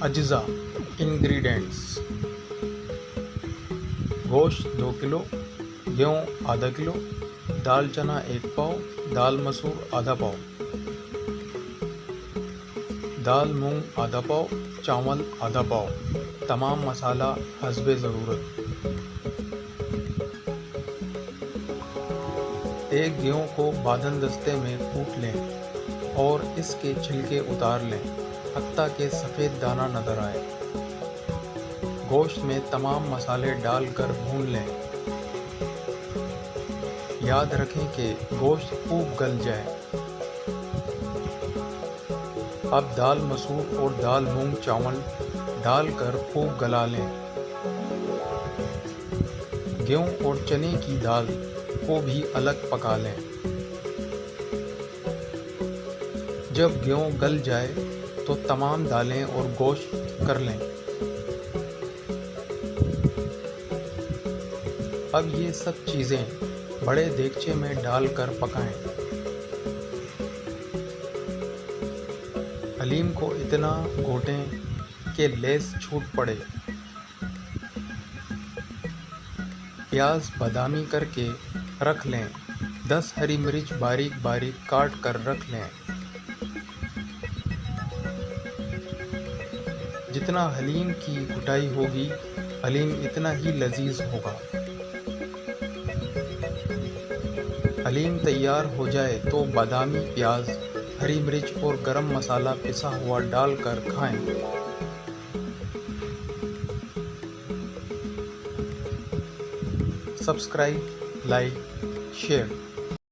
اجزاء انگریڈینٹس: گوشت 2 کلو، گیہوں آدھا کلو، دال چنا 1 پاؤ، دال مسور آدھا پاؤ، دال مونگ آدھا پاؤ، چاول آدھا پاؤ۔ تمام مسالہ حسب ضرورت۔ ایک گیہوں کو بادن دستے میں کوٹ لیں اور اس کے چھلکے اتار لیں حتیٰ کہ سفید دانہ نظر آئے۔ گوشت میں تمام مسالے ڈال کر بھون لیں۔ یاد رکھیں کہ گوشت خوب گل جائے۔ اب دال مسور اور دال مونگ چاول ڈال کر خوب گلا لیں۔ گیہوں اور چنے کی دال کو بھی الگ پکا لیں۔ جب گیہوں گل جائے تو تمام دالیں اور گوشت کر لیں۔ اب یہ سب چیزیں بڑے دیگچے میں ڈال کر پکائیں۔ حلیم کو اتنا گھوٹیں کہ لیس چھوٹ پڑے۔ پیاز بادامی کر کے رکھ لیں۔ 10 ہری مرچ باریک باریک کاٹ کر رکھ لیں۔ جتنا حلیم کی گھٹائی ہوگی، حلیم اتنا ہی لذیذ ہوگا۔ حلیم تیار ہو جائے تو بادامی، پیاز، ہری مرچ اور گرم مسالہ پسا ہوا ڈال کر کھائیں۔ Subscribe, like, share.